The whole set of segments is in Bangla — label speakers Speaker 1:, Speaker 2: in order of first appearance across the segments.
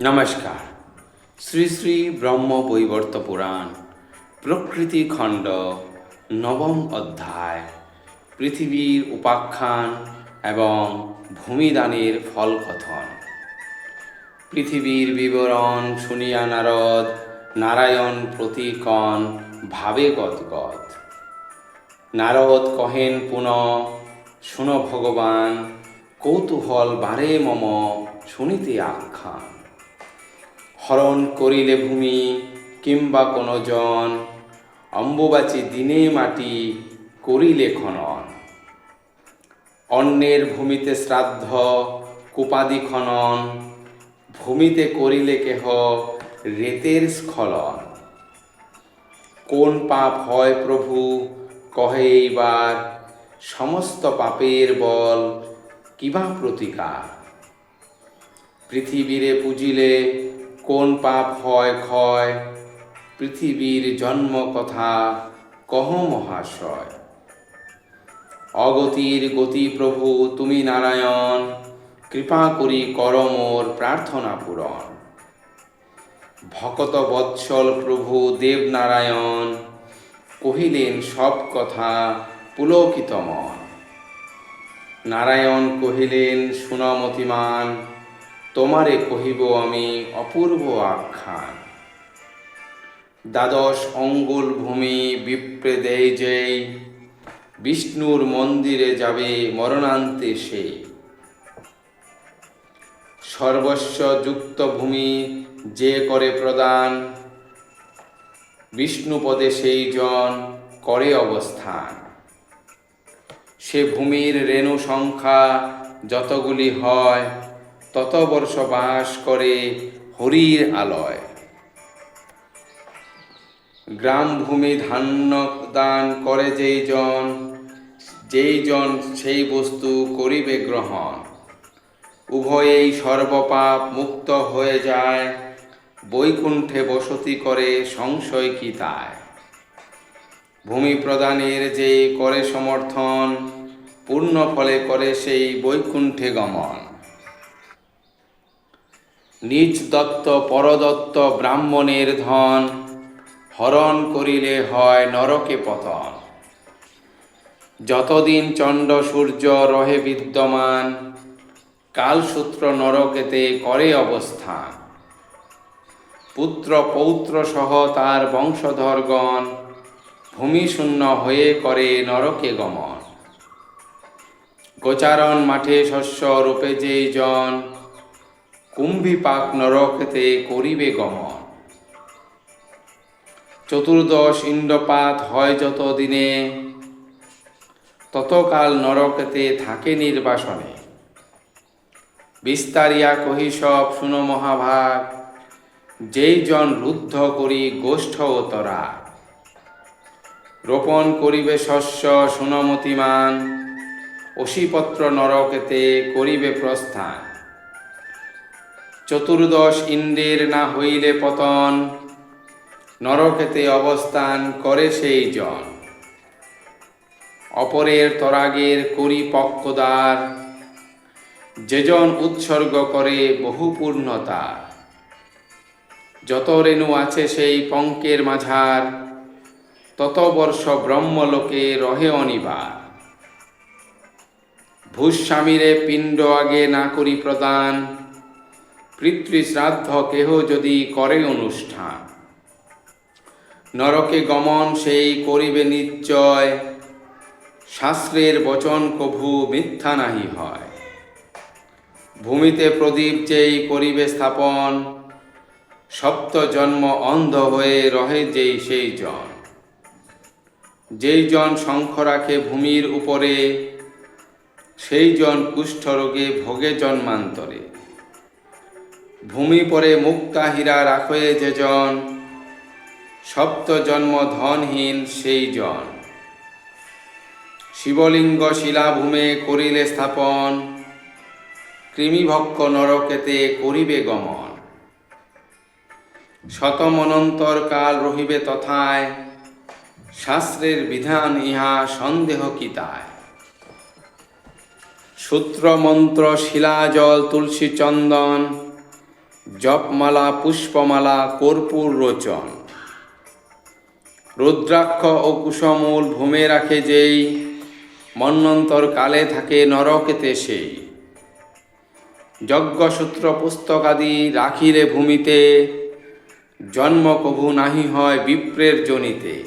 Speaker 1: নমস্কার। শ্রী শ্রী ব্রহ্ম বৈবর্ত পুরাণ প্রকৃতি খণ্ড নবম অধ্যায় পৃথিবীর উপাখ্যান এবং ভূমিদানের ফলকথন। পৃথিবীর বিবরণ শুনিয়া নারদ নারায়ণ প্রতিকণ ভাবে গদগদ। নারদ কহেন পুনঃ শুনো ভগবান, কৌতূহল বারে মম শুনিতে আখ্যান। হরণ করিলে ভূমি কিংবা কোন জন, অম্বুবাচী দিনে মাটি করিলে খনন। অন্যের ভূমিতে শ্রাদ্ধ কুপাদি খনন, ভূমিতে করিলে কেহ রেতের স্খলন। কোন পাপ হয় প্রভু কহে এইবার, সমস্ত পাপের বল কিবা প্রতিকার। পৃথিবীরে পুজিলে কোন পাপ হয় ক্ষয়, পৃথিবীর জন্ম কথা কহ মহাশয়। অগতির গতি প্রভু তুমি নারায়ণ, কৃপা করি কর মোর প্রার্থনা পূরণ। ভকত বৎসল প্রভু দেবনারায়ণ, কহিলেন সব কথা পুলকিত মন। নারায়ণ কহিলেন শুন মতিমান, তোমারে কহিব আমি অপূর্ব আখ্যান। দ্বাদশ অঙ্গুল ভূমি বিপ্রে দেয় যেই, বিষ্ণুর মন্দিরে যাবে মরণান্তে সেই। সর্বস্ব যুক্ত ভূমি যে করে প্রদান, বিষ্ণুপদে সেই জন করে অবস্থান। সে ভূমির রেণু সংখ্যা যতগুলি হয়, তত বর্ষ বাস করে হরির আলয়। গ্রাম ভূমি ধান্য দান করে যেই জন সেই বস্তু করিবে গ্রহণ। উভয়েই সর্বপাপ মুক্ত হয়ে যায়, বৈকুণ্ঠে বসতি করে সংশয় কি তাই। ভূমি প্রদানের যে করে সমর্থন, পূর্ণ ফলে করে সেই বৈকুণ্ঠে গমন। নিজ দত্ত পরদত্ত ব্রাহ্মণের ধন, হরণ করিলে হয় নরকে পতন। যতদিন চণ্ড সূর্য রহে বিদ্যমান, কালসূত্র নরকেতে করে অবস্থান। পুত্র পৌত্র সহ তার বংশধরগণ, ভূমিশূন্য হয়ে করে নরকে গমন। গোচারণ মাঠে শস্য রূপে যেই জন, কুম্ভীপাক নরকেতে করিবে গমন। চতুর্দশ ইন্দ্রপাত হয় যত দিনে, ততকাল নরকেতে থাকে নির্বাসনে। বিস্তারিয়া কহি সব শুনো মহাভাগ, যেই জন রুদ্ধ করি গোষ্ঠ ও তরা। রোপণ করিবে শস্য শুনমতিমান, অসিপত্র নরকেতে করিবে প্রস্থান। চতুর্দশ ইন্দ্রের না হইলে পতন, নরকেতে অবস্থান করে সেই জন। অপরের তরাগের করি পক্ষদার, যেজন উৎসর্গ করে বহু পূর্ণতা। যত রেণু আছে সেই পঙ্কের মাঝার, তত বর্ষ ব্রহ্মলোকে রহে অনিবার। ভূস্বামীরে পিণ্ড আগে না করি প্রদান, পিতৃশ্রাদ্ধ কেহ যদি করে অনুষ্ঠান। নরকে গমন সেই করিবে নিশ্চয়, শাস্ত্রের বচন কভু মিথ্যা নাহি হয়। ভূমিতে প্রদীপ যেই করিবে স্থাপন, সপ্ত জন্ম অন্ধ হয়ে রহে যেই সেই জন। যেই জন শঙ্খ রাখে ভূমির উপরে, সেই জন কুষ্ঠরোগে ভোগে জন্মান্তরে। ভূমি পরে মুক্তা হীরা রাখে যে জন, সপ্ত জন্ম ধনহীন সেই জন। শিবলিঙ্গ শিলাভূমে করিলে স্থাপন, কৃমিভক্ষ নরকেতে করিবে গমন। শতমনন্তর কাল রহিবে তথায়, শাস্ত্রের বিধান ইহা সন্দেহ কি তাই। সূত্র মন্ত্র শিলা জল তুলসী চন্দন, জপমালা পুষ্পমালা কর্পূর রোচন। রুদ্রাক্ষ ও কুশমূল ভূমে রাখে যেই, মন্বন্তর কালে থাকে নরকেতে সেই। যজ্ঞসূত্র পুস্তকাদি রাখিলে ভূমিতে, জন্ম কভু নাহি হয় বিপ্রের জনিতে।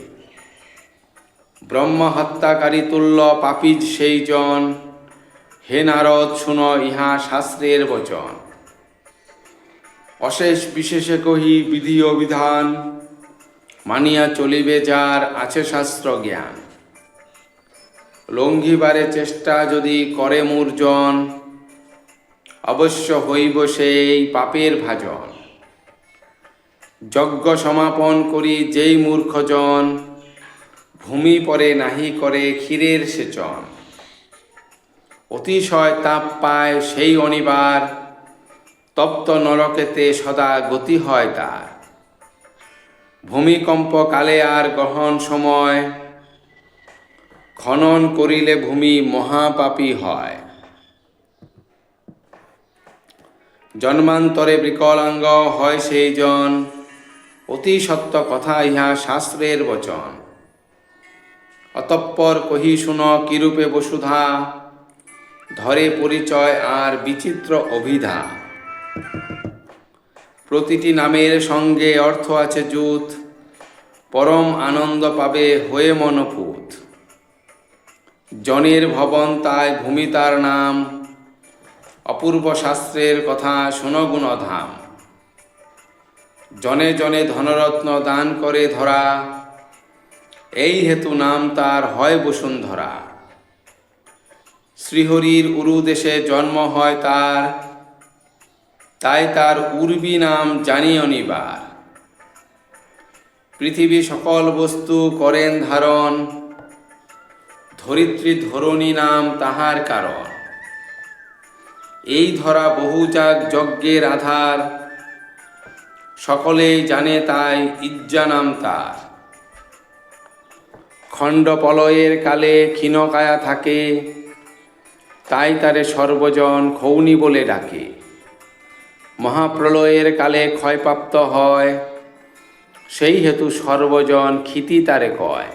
Speaker 1: ব্রহ্ম হত্যাকারী তুল্য পাপীজ সেই জন, হে নারদ শুন ইহা শাস্ত্রের বচন। অশেষ বিশেষে কহি বিধি ও বিধান, মানিয়া চলিবে যার আছে শাস্ত্র জ্ঞান। লঙ্ঘিবারে চেষ্টা যদি করে মূর্জন, অবশ্য হইব সেই পাপের ভাজন। যজ্ঞ সমাপন করি যেই মূর্খজন, ভূমি পরে নাহি করে ক্ষীরের সেচন। অতিশয় তাপ পায় সেই অনিবার, তপ্ত নরকেতে সদা গতি হয় তার। ভূমিকম্প কালে আর গ্রহণ সময়, খনন করিলে ভূমি মহাপাপী হয়। জন্মান্তরে বিকলাঙ্গ হয় সেই জন, অতি সত্য কথা ইহা শাস্ত্রের বচন। অতঃপর কহি শুন কিরূপে বসুধা, ধরে পরিচয় আর বিচিত্র অভিধা। প্রতিটি নামের সঙ্গে অর্থ আছে যুত, পরম আনন্দ পাবে হয়ে মনপুত। জনের ভবন তাই ভূমি তার নাম, অপূর্ব শাস্ত্রের কথা শোন গুণধাম। জনে জনে ধনরত্ন দান করে ধরা, এই হেতু নাম তার হয় বসুন্ধরা। শ্রীহরির উরু দেশে জন্ম হয় তার, তাই তার উর্বী নাম জানি অনিবার। পৃথিবী সকল বস্তু করেন ধারণ, ধরিত্রী ধরণী নাম তাহার কারণ। এই ধরা বহুজাগ যজ্ঞের আধার, সকলেই জানে তাই ইজ্জা নাম তার। খণ্ড প্রলয়ের কালে ক্ষীণকায়া থাকে, তাই তারে সর্বজন খৌনি বলে ডাকে। মহাপ্রলয়ের কালে ক্ষয়প্রাপ্ত হয়, সেই হেতু সর্বজন ক্ষিতি তারে কয়।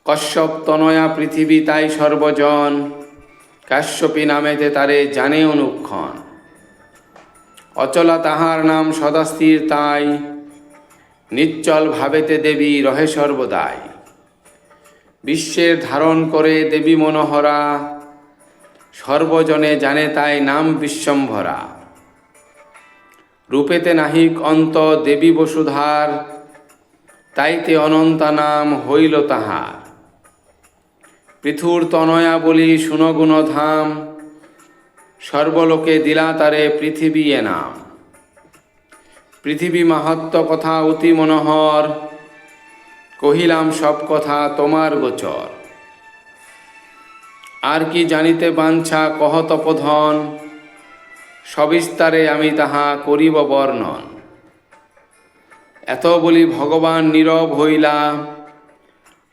Speaker 1: কশ্যপ তনয়া পৃথিবী তাই সর্বজন, কাশ্যপী নামেতে তারে জানে অনুক্ষণ। অচলা তাহার নাম সদাস্থির তাই, নিশ্চল ভাবেতে দেবী রহে সর্বদাই। বিশ্বের ধারণ করে দেবী মনোহরা, সর্বজনে জানে তাই নাম বিশ্বম্ভরা। রূপেতে নাহিক অন্ত দেবী বসুধার, তাইতে অনন্তা নাম হইল তাহার। পৃথুর তনয়া বলি শুনগুণধাম, সর্বলোকে দিলা তারে পৃথিবী এ নাম। পৃথিবী মাহাত্ম কথা অতি মনোহর, কহিলাম সব কথা তোমার গোচর। আর কি জানিতে বাঞ্ছা কহ তপোধন, সবিস্তারে আমি তাহা করিব বর্ণন। এত বলি ভগবান নীরব হইলা,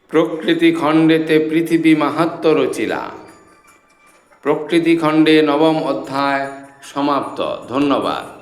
Speaker 1: প্রকৃতি খণ্ডেতে পৃথিবী মাহাত্ম্য রচিলা। প্রকৃতি খণ্ডে নবম অধ্যায় সমাপ্ত। ধন্যবাদ।